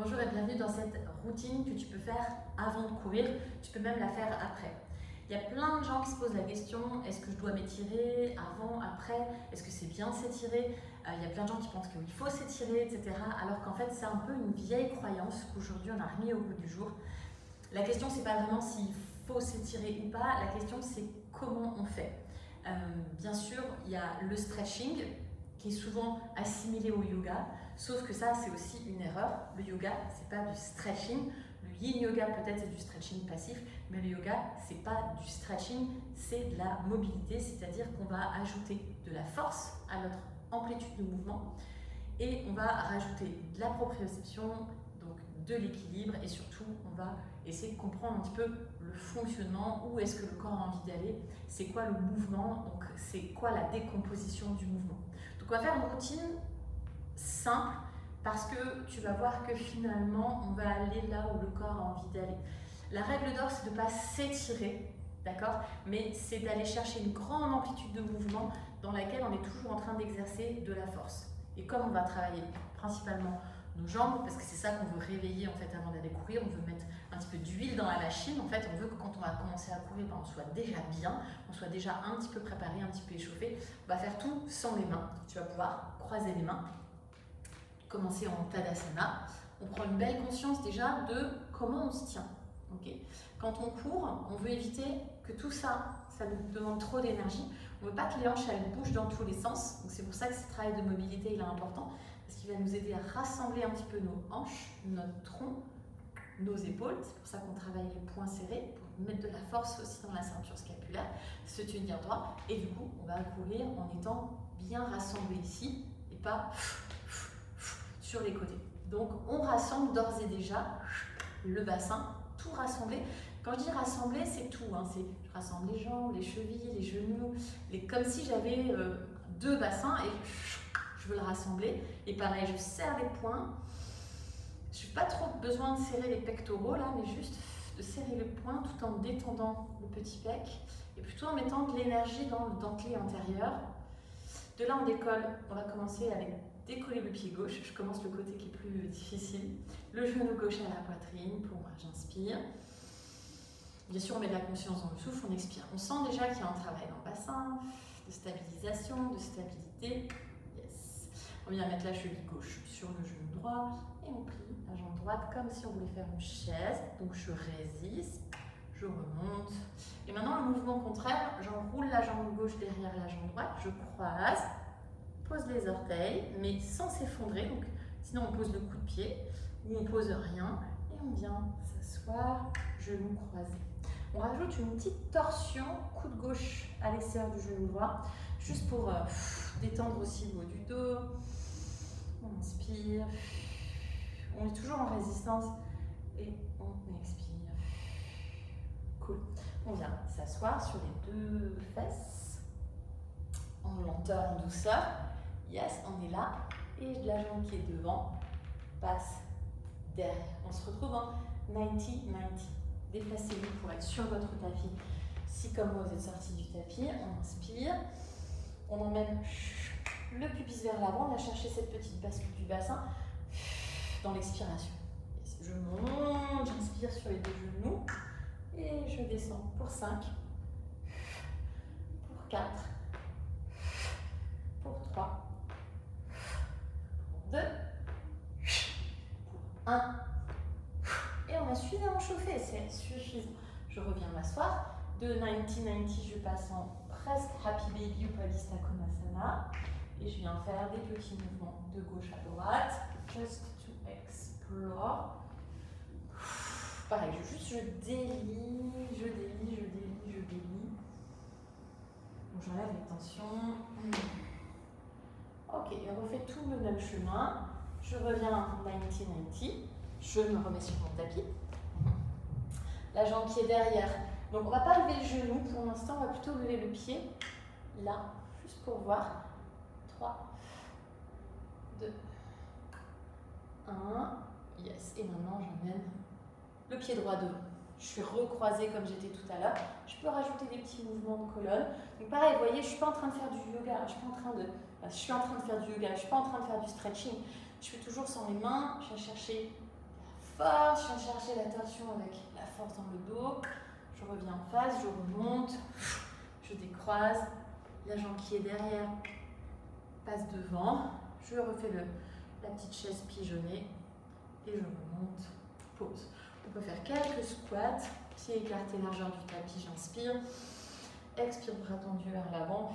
Bonjour et bienvenue dans cette routine que tu peux faire avant de courir, tu peux même la faire après. Il y a plein de gens qui se posent la question, est-ce que je dois m'étirer avant, après, est-ce que c'est bien s'étirer? Il y a plein de gens qui pensent qu'il faut s'étirer, etc. Alors qu'en fait c'est un peu une vieille croyance qu'aujourd'hui on a remis au goût du jour. La question c'est pas vraiment s'il faut s'étirer ou pas, la question c'est comment on fait. Bien sûr il y a le stretching qui est souvent assimilé au yoga, sauf que ça c'est aussi une erreur. Le yoga c'est pas du stretching, le yin yoga peut-être c'est du stretching passif, mais le yoga c'est pas du stretching, c'est de la mobilité, c'est-à-dire qu'on va ajouter de la force à notre amplitude de mouvement et on va rajouter de la proprioception, donc de l'équilibre, et surtout on va essayer de comprendre un petit peu le fonctionnement, où est-ce que le corps a envie d'aller, c'est quoi le mouvement, donc c'est quoi la décomposition du mouvement. Donc on va faire une routine simple parce que tu vas voir que finalement on va aller là où le corps a envie d'aller. La règle d'or c'est de ne pas s'étirer, d'accord, mais c'est d'aller chercher une grande amplitude de mouvement dans laquelle on est toujours en train d'exercer de la force. Et comme on va travailler principalement nos jambes, parce que c'est ça qu'on veut réveiller en fait avant d'aller courir, on veut mettre un petit peu d'huile dans la machine, en fait on veut que quand on va commencer à courir, on soit déjà bien, on soit déjà un petit peu préparé, un petit peu échauffé. On va faire tout sans les mains, tu vas pouvoir croiser les mains, commencer en Tadasana. On prend une belle conscience déjà de comment on se tient. Okay. Quand on court, on veut éviter que tout ça, ça nous demande trop d'énergie. On ne veut pas que les hanches elles bougent dans tous les sens. C'est pour ça que ce travail de mobilité il est important, parce qu'il va nous aider à rassembler un petit peu nos hanches, notre tronc, nos épaules. C'est pour ça qu'on travaille les poings serrés, pour mettre de la force aussi dans la ceinture scapulaire, se tenir droit. Et du coup, on va courir en étant bien rassemblé ici et pas sur les côtés. Donc, on rassemble d'ores et déjà le bassin, tout rassemblé. Quand je dis rassembler, c'est tout. Hein. Je rassemble les jambes, les chevilles, les genoux, comme si j'avais deux bassins et je veux le rassembler. Et pareil, je serre les poings. Je n'ai pas trop besoin de serrer les pectoraux là, mais juste de serrer le poing tout en détendant le petit pec et plutôt en mettant de l'énergie dans le dentelé antérieur. De là, on décolle. On va commencer avec décoller le pied gauche. Je commence le côté qui est plus difficile. Le genou gauche à la poitrine. Pour moi, j'inspire. Bien sûr, on met de la conscience dans le souffle, on expire. On sent déjà qu'il y a un travail dans le bassin, de stabilisation, de stabilité. Yes. On vient mettre la cheville gauche sur le genou droit et on plie la jambe droite comme si on voulait faire une chaise. Donc je résiste, je remonte. Et maintenant, le mouvement contraire, j'enroule la jambe gauche derrière la jambe droite, je croise, pose les orteils, mais sans s'effondrer. Donc sinon, on pose le coup de pied ou on pose rien et on vient s'asseoir, genoux croisés. On rajoute une petite torsion, coude gauche à l'extérieur du genou droit, juste pour détendre aussi le haut du dos. On inspire, on est toujours en résistance et on expire. Cool. On vient s'asseoir sur les deux fesses, en lenteur, en douceur. Yes, on est là. Et la jambe qui est devant passe derrière. On se retrouve en 90-90. Déplacez-vous pour être sur votre tapis. Si comme moi vous êtes sorti du tapis, on inspire, on emmène le pubis vers l'avant, on va chercher cette petite bascule du bassin dans l'expiration. Je monte, j'inspire sur les deux genoux et je descends pour 5, pour 4, pour 3, pour 2, pour 1. Et on a suffisamment chauffé, c'est suffisant. Je reviens m'asseoir. De 90-90, je passe en presque Happy Baby ou Palista Konasana. Et je viens faire des petits mouvements de gauche à droite. Just to explore. Pareil, je délie, je délie, je délie, je délie. Donc j'enlève les tensions. Ok, et on refait tout le même chemin. Je reviens 90-90. Je me remets sur mon tapis. La jambe qui est derrière. Donc on ne va pas lever le genou pour l'instant, on va plutôt lever le pied. Là, juste pour voir. 3, 2, 1. Yes. Et maintenant j'emmène le pied droit devant. Je suis recroisée comme j'étais tout à l'heure. Je peux rajouter des petits mouvements de colonne. Donc pareil, vous voyez, je ne suis pas en train de faire du yoga. Je suis en train de faire du yoga. Je ne suis pas en train de faire du stretching. Je fais toujours sans les mains. Je vais chercher fort, je viens chercher la torsion avec la force dans le dos. Je reviens en face, je remonte, je décroise. La jambe qui est derrière passe devant. Je refais la petite chaise pigeonnée et je remonte, pause. On peut faire quelques squats, pieds écartés, largeur du tapis, j'inspire. Expire, bras tendus vers l'avant.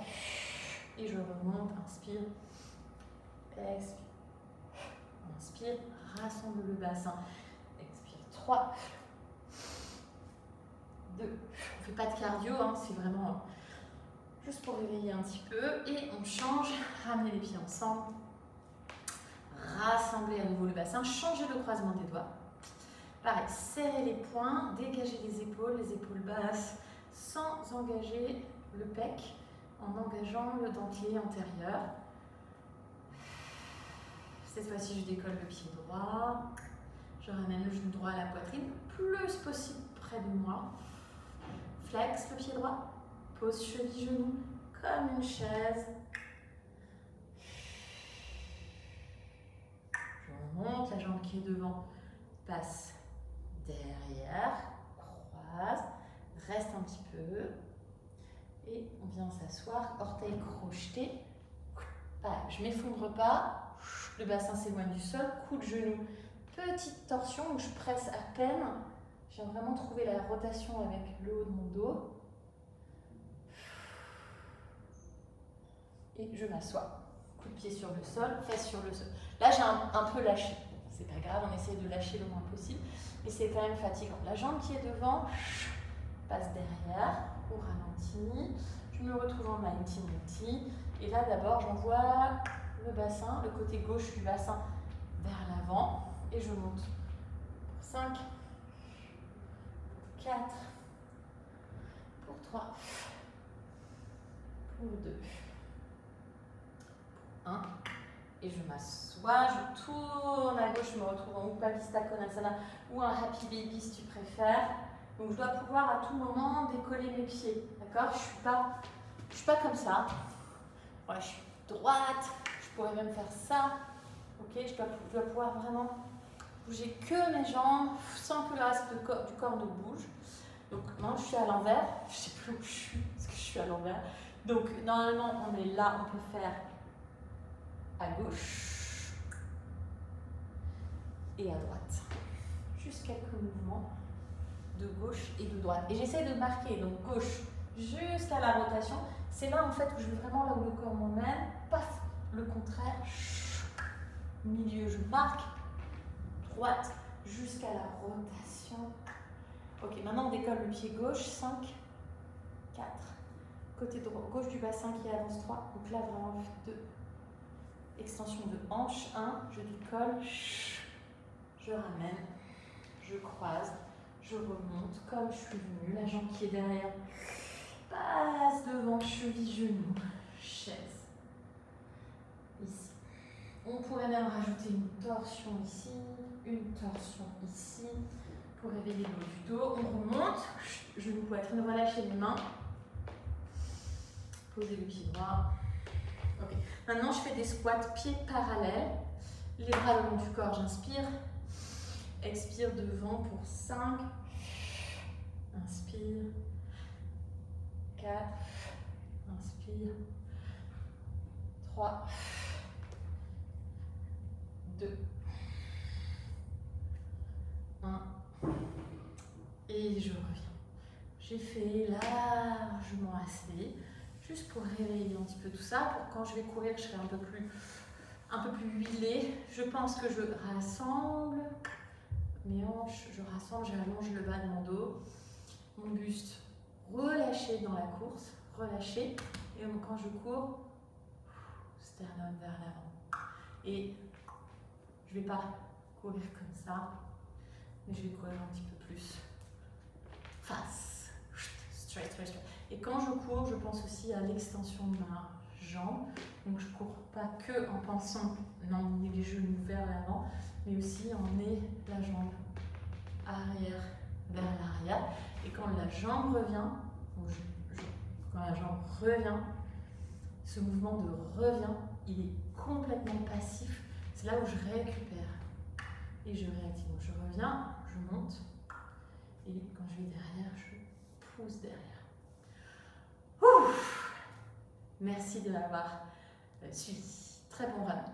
Et je remonte, inspire. Expire. Inspire, rassemble le bassin. Expire, 3, 2. On ne fait pas de cardio, hein, c'est vraiment juste pour réveiller un petit peu. Et on change, ramener les pieds ensemble. Rassembler à nouveau le bassin, changer le croisement des doigts. Pareil, serrer les poings, dégager les épaules basses, sans engager le pec, en engageant le dentier antérieur. Cette fois-ci, je décolle le pied droit. Je ramène le genou droit à la poitrine, plus possible près de moi. Flex le pied droit. Pose cheville-genou, comme une chaise. Je remonte, la jambe qui est devant passe derrière, croise, reste un petit peu. Et on vient s'asseoir, orteils crochetés. Voilà, je ne m'effondre pas, le bassin s'éloigne du sol, coup de genou, petite torsion où je presse à peine. Je viens vraiment trouver la rotation avec le haut de mon dos. Et je m'assois. Coup de pied sur le sol, fesses sur le sol. Là, j'ai un peu lâché. C'est pas grave, on essaie de lâcher le moins possible. Mais c'est quand même fatigant. La jambe qui est devant passe derrière, au ralenti. Je me retrouve en multi. Et là, d'abord, j'envoie le bassin, le côté gauche du bassin vers l'avant. Et je monte. Pour 5, 4, pour 3, pour 2, pour 1. Et je m'assois, je tourne à gauche, je me retrouve en Upavista Konasana ou un Happy Baby si tu préfères. Donc je dois pouvoir à tout moment décoller mes pieds, d'accord? Je suis pas comme ça. Ouais, je suis droite, je pourrais même faire ça. Ok, je dois pouvoir vraiment bouger que mes jambes sans que le reste du corps ne bouge. Donc maintenant je suis à l'envers, je sais plus où je suis parce que je suis à l'envers. Donc normalement on est là, on peut faire à gauche et à droite. Juste quelques mouvements de gauche et de droite. Et j'essaie de marquer, donc gauche jusqu'à la rotation. C'est là en fait où je vais vraiment là où le corps m'emmène. Paf, le contraire. Milieu, je marque. Droite jusqu'à la rotation. Ok, maintenant on décolle le pied gauche. 5, 4. Côté droit, gauche du bassin qui avance 3. Donc là vraiment 2. Extension de hanche, 1, je décolle, je ramène, je croise, je remonte comme je suis venue, la jambe qui est derrière passe devant, cheville, genou, chaise, ici. On pourrait même rajouter une torsion ici, une torsion ici, pour réveiller le haut du dos. On remonte, genou, poitrine, relâchez les mains, posez le pied droit. Ok. Maintenant, je fais des squats pieds parallèles. Les bras le long du corps, j'inspire. Expire devant pour 5. Inspire. 4. Inspire. 3. 2. 1. Et je reviens. J'ai fait largement assez. Juste pour réveiller un petit peu tout ça, pour quand je vais courir, je serai un peu plus huilée. Je pense que je rassemble mes hanches, je rallonge le bas de mon dos, mon buste relâché dans la course, relâché. Et quand je cours, sternum vers l'avant. Et je ne vais pas courir comme ça, mais je vais courir un petit peu plus face, straight. Et quand je cours, je pense aussi à l'extension de ma jambe. Donc je ne cours pas que en pensant emmener les genoux vers l'avant, mais aussi emmener la jambe arrière vers l'arrière. Et quand la jambe revient, quand la jambe revient, ce mouvement de revient, il est complètement passif. C'est là où je récupère. et je réactive. Donc je reviens, je monte et quand je vais derrière, je pousse derrière. Ouf. Merci de m'avoir suivi. Très bon run.